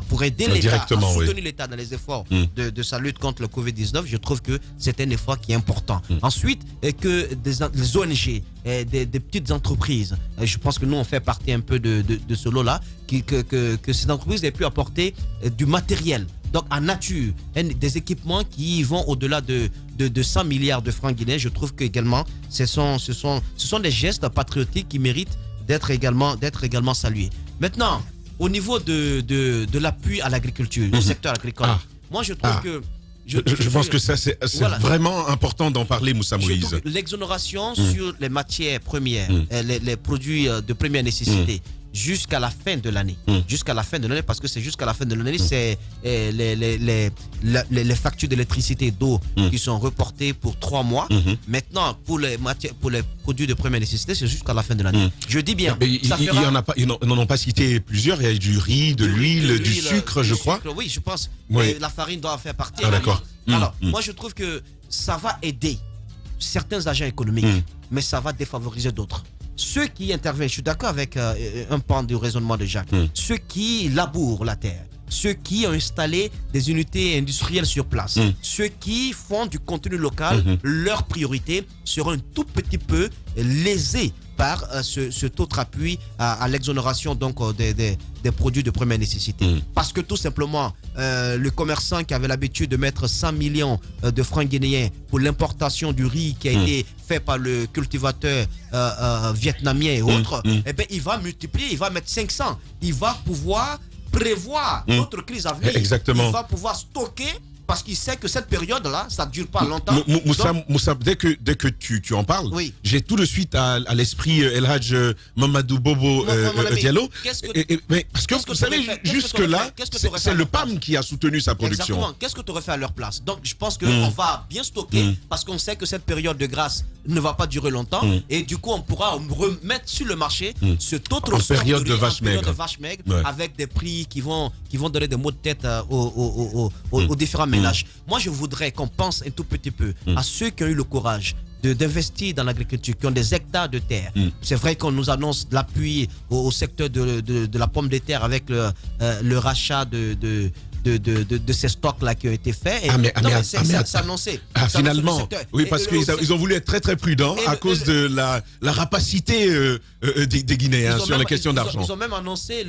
pour aider l'État, à soutenir l'État dans les efforts de sa lutte contre le Covid-19. Je trouve que c'est un effort qui est important. Ensuite, que les ONG, des petites entreprises, je pense que nous on fait partie un peu de ce lot-là, que ces entreprises aient pu apporter du matériel, donc en nature, des équipements qui vont au-delà de 100 milliards de francs guinéens. Je trouve que également ce sont des gestes patriotiques qui méritent d'être également salués. Maintenant, au niveau de l'appui à l'agriculture, au secteur agricole, moi je trouve que je pense que ça c'est vraiment important d'en parler, Moussa Moïse. L'exonération sur les matières premières, les produits de première nécessité, jusqu'à la fin de l'année. Jusqu'à la fin de l'année, parce que c'est jusqu'à la fin de l'année, c'est les factures d'électricité et d'eau qui sont reportées pour 3 mois. Maintenant, pour les produits de première nécessité, c'est jusqu'à la fin de l'année. Je dis bien. Ils n'en ont pas cité plusieurs. Il y a du riz, de l'huile, du sucre, je crois. Oui, je pense. Oui. La farine doit en faire partie. D'accord. Alors, moi, je trouve que ça va aider certains agents économiques, mais ça va défavoriser d'autres. Ceux qui interviennent, je suis d'accord avec un pan du raisonnement de Jacques, ceux qui labourent la terre, ceux qui ont installé des unités industrielles sur place, ceux qui font du contenu local, leur priorité sera un tout petit peu lésée par cet autre appui à l'exonération donc des produits de première nécessité. Parce que tout simplement, le commerçant qui avait l'habitude de mettre 100 millions de francs guinéens pour l'importation du riz qui a été fait par le cultivateur vietnamien et autres, eh bien, il va multiplier, il va mettre 500. Il va pouvoir prévoir d'autres crises à venir. Exactement. Il va pouvoir stocker parce qu'il sait que cette période-là, ça ne dure pas longtemps. Moussa, dès que tu en parles, Oui. j'ai tout de suite à l'esprit El Hadj Mamadou Bobo Mon ami, Diallo. qu'est-ce que- Mais parce que qu'est-ce que vous savez, t'aurais fait- qu'est-ce que jusque-là, t'aurais fait- qu'est-ce que t'aurais fait c'est à le leur place PAM qui a soutenu sa production. Exactement. Qu'est-ce que tu aurais fait à leur place? Donc, je pense qu'on va bien stocker parce qu'on sait que cette période de grâce ne va pas durer longtemps. Et du coup, on pourra remettre sur le marché cet autre En sort période de riz, vache en période maigre. de vache maigre, Ouais. avec des prix qui vont donner des maux de tête aux différents ménages. Moi, je voudrais qu'on pense un tout petit peu à ceux qui ont eu le courage d'investir dans l'agriculture, qui ont des hectares de terre. C'est vrai qu'on nous annonce l'appui au secteur de la pomme de terre avec le rachat de ces stocks-là qui ont été faits. Et c'est annoncé. Ah, C'est finalement, annoncé le secteur. oui, Et parce qu'ils ont voulu être très très prudents Et à le- cause de la rapacité des Guinéens Ils ont sur même- les questions d'argent. Ils ont même annoncé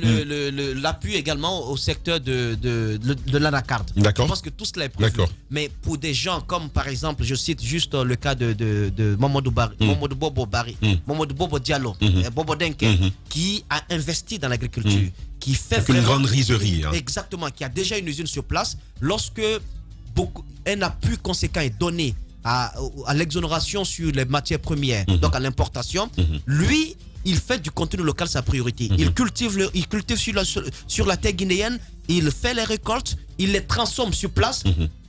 l'appui également au secteur de l'anacarde. D'accord. Je pense que tout cela est prévu. D'accord. Mais pour des gens comme, par exemple, je cite juste le cas de Mamadou Bobo Bari, Mamadou Bobo Diallo, Bobo Denke, qui a investi dans l'agriculture, qui fait Avec une vraiment- grande rizerie. Hein. Exactement, qui a déjà une usine sur place. Lorsque un appui conséquent est donné à l'exonération sur les matières premières, donc à l'importation, lui, il fait du contenu local sa priorité. Il cultive sur la terre guinéenne, il fait les récoltes, il les transforme sur place.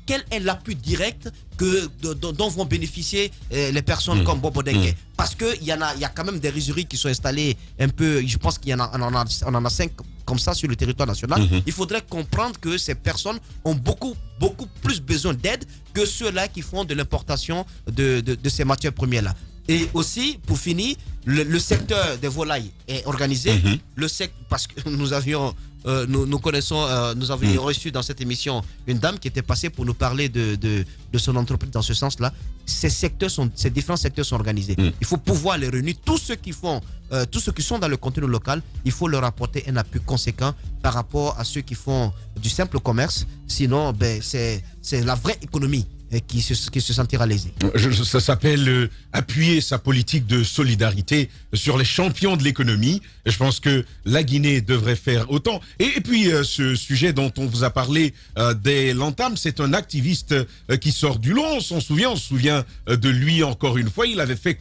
Quel est l'appui direct dont vont bénéficier les personnes comme Bobo Dengue? Parce qu'il y a quand même des rizeries qui sont installées un peu, je pense qu'il y en a, on en a 5 comme ça sur le territoire national. Il faudrait comprendre que ces personnes ont beaucoup plus besoin d'aide que ceux-là qui font de l'importation de ces matières premières-là. Et aussi, pour finir, le secteur des volailles est organisé. Parce que nous avions reçu dans cette émission une dame qui était passée pour nous parler de son entreprise dans ce sens-là. Ces différents secteurs sont organisés. Il faut pouvoir les réunir. Tous ceux qui sont dans le contenu local, il faut leur apporter un appui conséquent par rapport à ceux qui font du simple commerce. Sinon, c'est la vraie économie qui se sentira lésée. Ça s'appelle appuyer sa politique de solidarité sur les champions de l'économie. Je pense que la Guinée devrait faire autant. Et puis, ce sujet dont on vous a parlé dès l'entame, c'est un activiste qui sort du lot. On se souvient de lui encore une fois. Il avait fait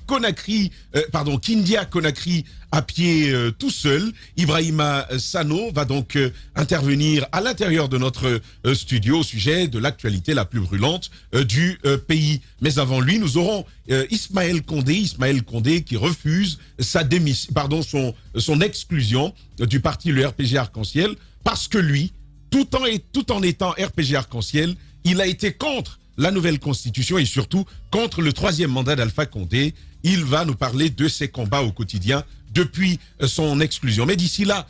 Kindia-Conakry à pied tout seul. Ibrahima Sano va donc intervenir à l'intérieur de notre studio au sujet de l'actualité la plus brûlante du pays. Mais avant lui, nous aurons Ismaël Condé qui refuse son exclusion du parti le RPG Arc-en-Ciel parce que lui, tout en étant RPG Arc-en-Ciel, il a été contre la nouvelle constitution et surtout contre le 3e mandat d'Alpha Condé. Il va nous parler de ses combats au quotidien depuis son exclusion. Mais d'ici là,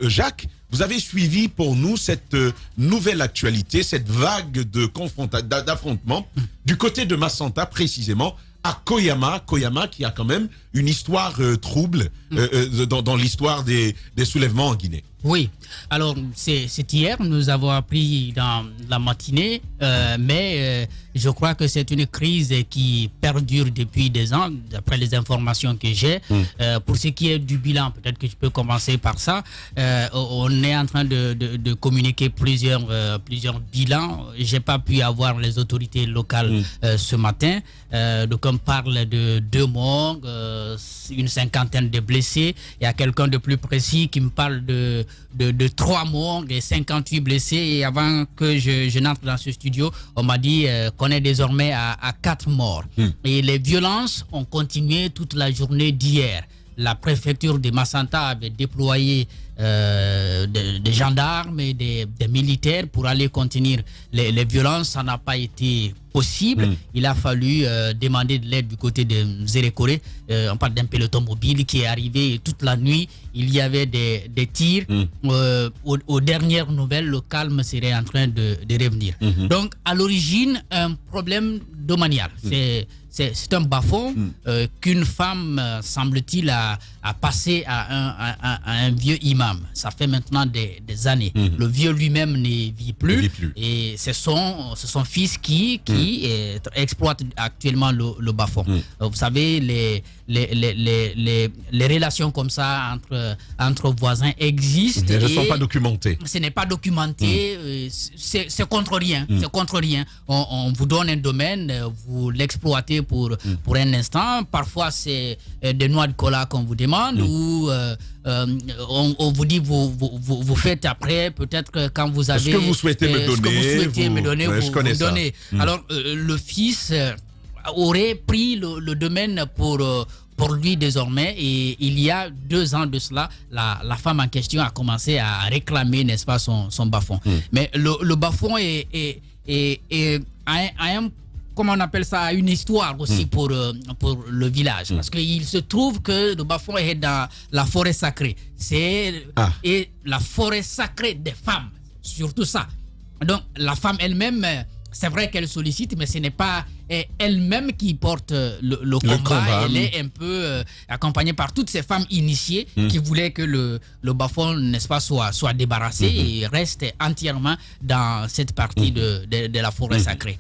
Jacques, vous avez suivi pour nous cette nouvelle actualité, cette vague d'affrontements du côté de Massanta précisément, à Koyama qui a quand même une histoire trouble dans l'histoire des soulèvements en Guinée. Oui, alors c'est hier, nous avons appris dans la matinée, mais je crois que c'est une crise qui perdure depuis des ans, d'après les informations que j'ai. Pour ce qui est du bilan, peut-être que je peux commencer par ça. On est en train de communiquer plusieurs bilans. J'ai pas pu avoir les autorités locales ce matin. Donc on parle de 2 morts, une 50aine de blessés. Il y a quelqu'un de plus précis qui me parle de 3 morts et 58 blessés. Et avant que je n'entre dans ce studio, on m'a dit qu'on est désormais à 4 morts. Et les violences ont continué toute la journée d'hier. La préfecture de Massanta avait déployé des gendarmes et des militaires pour aller contenir les violences. Ça n'a pas été possible. Il a fallu demander de l'aide du côté de Zérékoré. On parle d'un peloton mobile qui est arrivé toute la nuit. Il y avait des tirs. Aux dernières nouvelles, le calme serait en train de revenir. Donc, à l'origine, un problème domanial. C'est un bas-fond qu'une femme, semble-t-il, a passé à un vieux imam. femme. Ça fait maintenant des années. Le vieux lui-même ne vit plus. Et c'est son fils qui exploite actuellement le bas-fond. Vous savez, les relations comme ça entre voisins existent. Elles ne sont pas documentées. Ce n'est pas documenté. C'est contre rien. C'est contre rien. On vous donne un domaine, vous l'exploitez pour un instant. Parfois, c'est des noix de cola qu'on vous demande ou on vous dit vous faites après, peut-être que quand vous avez ce que vous souhaitez me donner, vous donnez. Alors, le fils aurait pris le domaine pour lui désormais, et il y a 2 ans de cela, la femme en question a commencé à réclamer, n'est-ce pas, son bas-fond. Mais le bas-fond a un, comment on appelle ça, une histoire aussi pour le village, parce qu'il se trouve que le bas-fond est dans la forêt sacrée. C'est et la forêt sacrée des femmes, surtout ça. Donc la femme elle-même, c'est vrai qu'elle sollicite, mais ce n'est pas elle-même qui porte le combat. Elle est un peu accompagnée par toutes ces femmes initiées qui voulaient que le bas-fond, n'est-ce pas, soit débarrassé et reste entièrement dans cette partie de la forêt sacrée.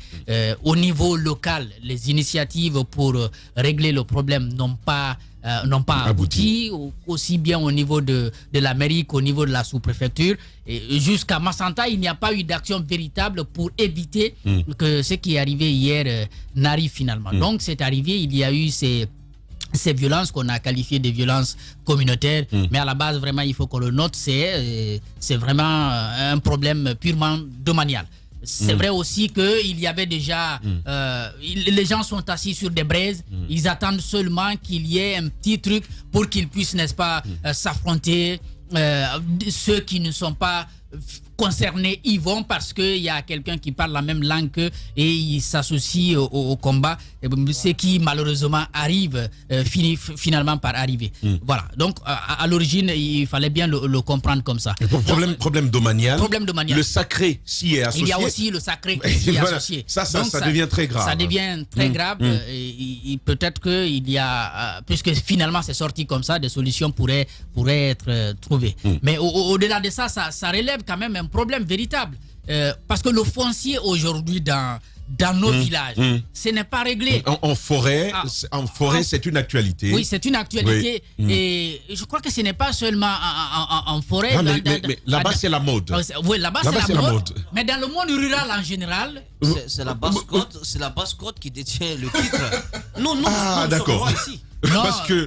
Au niveau local, les initiatives pour régler le problème n'ont pas abouti, aussi bien au niveau de la mairie qu'au niveau de la sous-préfecture. Et jusqu'à Massanta, il n'y a pas eu d'action véritable pour éviter que ce qui est arrivé hier n'arrive finalement. Donc c'est arrivé, il y a eu ces violences qu'on a qualifiées de violences communautaires, mais à la base, vraiment, il faut qu'on le note, c'est vraiment un problème purement domanial. C'est vrai aussi qu'il y avait déjà... les gens sont assis sur des braises. Ils attendent seulement qu'il y ait un petit truc pour qu'ils puissent, n'est-ce pas, s'affronter. Ceux qui ne sont pas concernés y vont parce qu'il y a quelqu'un qui parle la même langue qu'eux et ils s'associent au combat. Ce qui malheureusement arrive, finit finalement par arriver. Voilà. Donc à l'origine, il fallait bien le comprendre comme ça. Problème domanial. Problème domanial. Le sacré s'y est associé. Il y a aussi le sacré qui s'y est associé. Ça devient très grave. Ça devient très grave. Peut-être qu'il y a, puisque finalement c'est sorti comme ça, des solutions pourraient être trouvées. Mais au-delà de ça, ça relève quand même un problème véritable. Parce que le foncier aujourd'hui dans nos villages, ce n'est pas réglé. En forêt, c'est une actualité. Oui, c'est une actualité. Oui. Et je crois que ce n'est pas seulement en forêt. Mais là-bas, c'est la mode. Oui, là-bas, c'est la mode. Mais dans le monde rural en général... C'est la Basse-Côte qui détient le titre. Nous d'accord. Ici. Parce que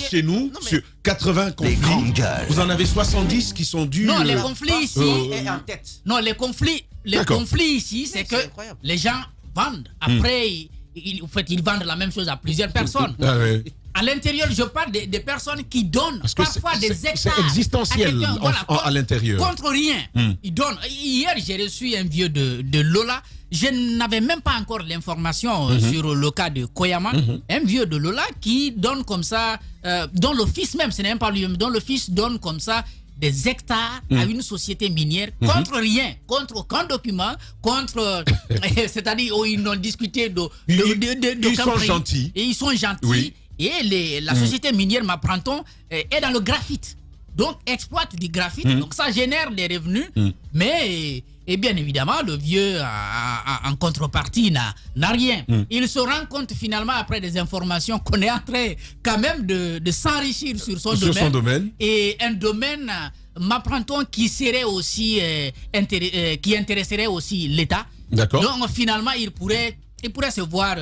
chez nous, sur 80 conflits, vous en avez 70 qui sont dus. Non, les conflits ici en tête. Non, les conflits ici, c'est que incroyable. Les gens vendent. Après, ils vendent la même chose à plusieurs personnes. À l'intérieur, je parle des personnes qui donnent parfois des hectares. C'est existentiel à l'intérieur. Contre rien. Ils donnent. Hier, j'ai reçu un vieux de Lola. Je n'avais même pas encore l'information sur le cas de Koyama. Un vieux de Lola qui donne comme ça, dont le fils même, ce n'est même pas lui-même, dont le fils donne comme ça des hectares à une société minière contre rien, contre aucun document, contre... c'est-à-dire où ils n'ont discuté de ils sont gentils. Et ils sont gentils. Oui. Et la société minière, m'apprend-on, est dans le graphite. Donc, exploite du graphite. Donc, ça génère des revenus. Mais, et bien évidemment, le vieux, en contrepartie, n'a rien. Il se rend compte finalement, après des informations, qu'on est en train quand même de s'enrichir sur son domaine. Et un domaine, m'apprend-on, qui serait aussi, qui intéresserait aussi l'État. D'accord. Donc, finalement, il pourrait se voir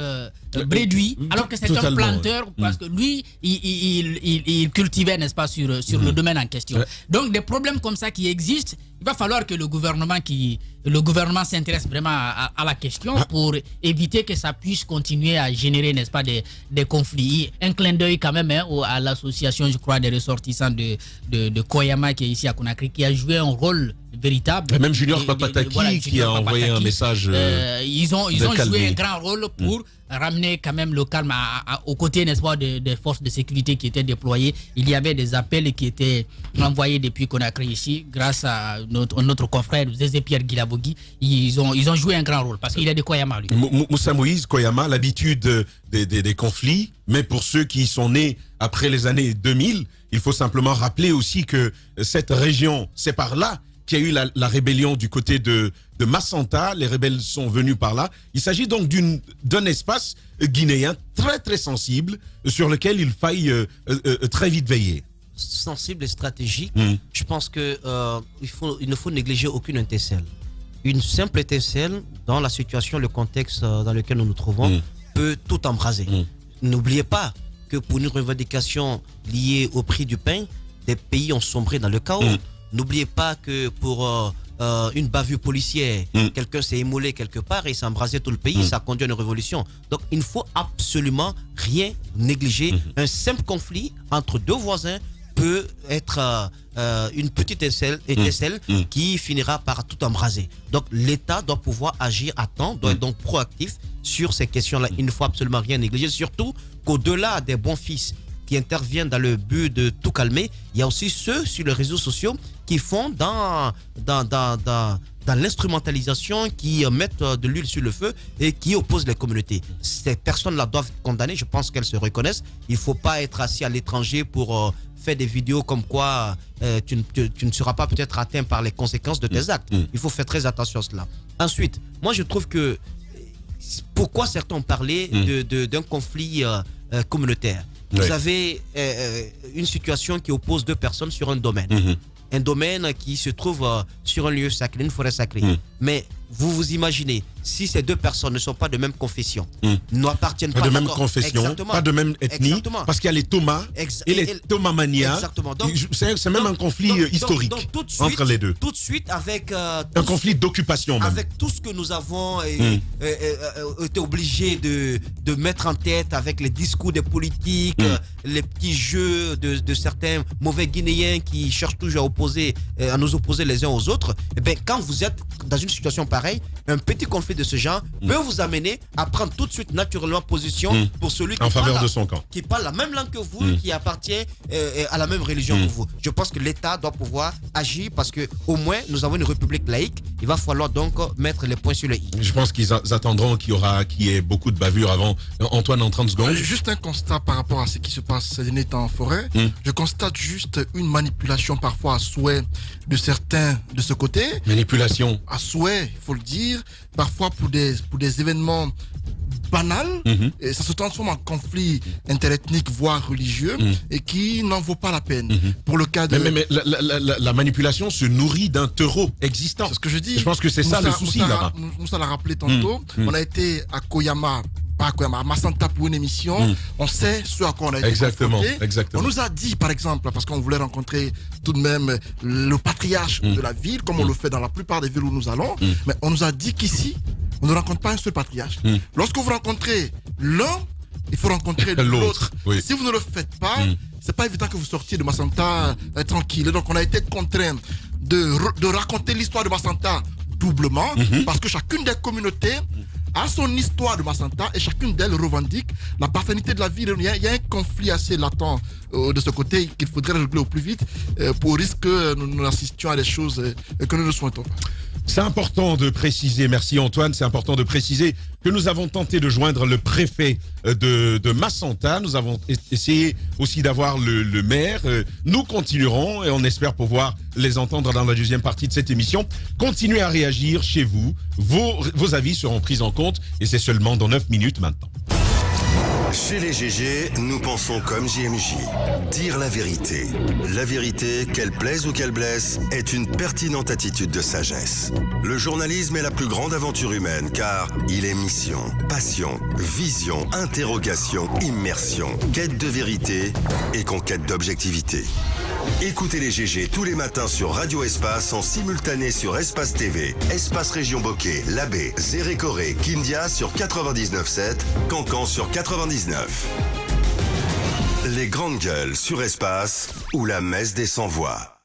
réduit, alors que c'est un planteur, parce que lui, il cultivait, n'est-ce pas, sur le domaine en question. Donc, des problèmes comme ça qui existent, il va falloir que le gouvernement s'intéresse vraiment à la question pour éviter que ça puisse continuer à générer, n'est-ce pas, des conflits. Un clin d'œil quand même à l'association, je crois, des ressortissants de Koyama qui est ici à Conakry, qui a joué un rôle véritable. Et même Junior Papataki qui a envoyé un message. Ils ont joué un grand rôle pour ramener quand même le calme aux côtés, n'est-ce pas, des forces de sécurité qui étaient déployées. Il y avait des appels qui étaient envoyés depuis Conakry ici, grâce à notre confrère Zézé Pierre Guilabogui. Ils ont joué un grand rôle parce qu'il est de Koyama, lui. Moussa Moïse, Koyama, l'habitude des conflits, mais pour ceux qui sont nés après les années 2000, il faut simplement rappeler aussi que cette région, c'est par là qu'il y a eu la rébellion du côté de Massanta. Les rebelles sont venus par là. Il s'agit donc d'un espace guinéen très très sensible sur lequel il faille très vite veiller. Sensible et stratégique. Je pense que il ne faut négliger aucune étincelle. Une simple étincelle dans la situation, le contexte dans lequel nous nous trouvons peut tout embraser. N'oubliez pas que pour une revendication liée au prix du pain, des pays ont sombré dans le chaos. N'oubliez pas que pour une bavure policière, quelqu'un s'est immolé quelque part et s'est embrasé tout le pays, ça a conduit à une révolution. Donc il ne faut absolument rien négliger. Un simple conflit entre deux voisins peut être une petite étincelle qui finira par tout embraser. Donc l'État doit pouvoir agir à temps, doit être donc proactif sur ces questions-là. Il ne faut absolument rien négliger, surtout qu'au-delà des bons fils qui interviennent dans le but de tout calmer, il y a aussi ceux sur les réseaux sociaux qui font dans l'instrumentalisation, qui mettent de l'huile sur le feu et qui opposent les communautés. Ces personnes-là doivent être condamnées, je pense qu'elles se reconnaissent. Il ne faut pas être assis à l'étranger pour faire des vidéos comme quoi tu ne seras pas peut-être atteint par les conséquences de tes actes. Il faut faire très attention à cela. Ensuite, moi je trouve que pourquoi certains ont parlé d'un conflit communautaire. Vous avez une situation qui oppose deux personnes sur un domaine. Un domaine qui se trouve sur un lieu sacré, une forêt sacrée. Mais vous imaginez, si ces deux personnes ne sont pas de même confession, n'appartiennent pas de même confession, pas de même ethnie, parce qu'il y a les Thomas et les Thomamania. Exactement. C'est même un conflit historique entre les deux. Tout de suite, avec un conflit d'occupation même. Avec tout ce que nous avons été obligés de mettre en tête, avec les discours des politiques, les petits jeux de certains mauvais Guinéens qui cherchent toujours à nous opposer les uns aux autres, et bien, quand vous êtes dans une situation pareille, un petit conflit de ce genre peut vous amener à prendre tout de suite naturellement position pour celui qui en faveur de son camp, qui parle la même langue que vous, qui appartient à la même religion que vous. Je pense que l'État doit pouvoir agir parce que au moins nous avons une république laïque. Il va falloir donc mettre les points sur les i. Je pense qu'ils attendront qu'il y ait beaucoup de bavures avant. Antoine, en 30 secondes. Juste un constat par rapport à ce qui se passe ces derniers temps en forêt. Je constate juste une manipulation parfois à souhait de certains de ce côté. Manipulation. À souhait, il faut le dire. Parfois pour des événements banals, et ça se transforme en conflit interethnique, voire religieux, et qui n'en vaut pas la peine. Pour le cas de... Mais la manipulation se nourrit d'un terreau existant. C'est ce que je dis. Je pense que c'est ça le souci là-bas. Moussa l'a rappelé tantôt. On a été à Koyama, à Massanta pour une émission. On sait ce à quoi on a été confronté. Exactement. On nous a dit, par exemple, parce qu'on voulait rencontrer tout de même le patriarche de la ville, comme on le fait dans la plupart des villes où nous allons, mais on nous a dit qu'ici, on ne rencontre pas un seul patriarche. Lorsque vous rencontrez l'un, il faut rencontrer l'autre. Oui. Si vous ne le faites pas, c'est pas évident que vous sortiez de Massanta tranquille. Et donc on a été contraint de raconter l'histoire de Massanta doublement, parce que chacune des communautés a son histoire de Massanta et chacune d'elles revendique la paternité de la ville. Il y a un conflit assez latent de ce côté qu'il faudrait régler au plus vite pour risque que nous assistions à des choses que nous ne souhaitons pas. C'est important de préciser, merci Antoine, c'est important de préciser que nous avons tenté de joindre le préfet de Massanta. Nous avons essayé aussi d'avoir le maire. Nous continuerons et on espère pouvoir les entendre dans la deuxième partie de cette émission. Continuez à réagir chez vous. Vos avis seront pris en compte et c'est seulement dans 9 minutes maintenant. Chez les GG, nous pensons comme JMJ. Dire la vérité. La vérité, qu'elle plaise ou qu'elle blesse, est une pertinente attitude de sagesse. Le journalisme est la plus grande aventure humaine car il est mission, passion, vision, interrogation, immersion, quête de vérité et conquête d'objectivité. Écoutez les GG tous les matins sur Radio Espace en simultané sur Espace TV, Espace Région Bokeh, Labé, Zérékoré, Kindia sur 99.7, Cancan sur 99. Les grandes gueules sur Espace ou la messe des sans-voix.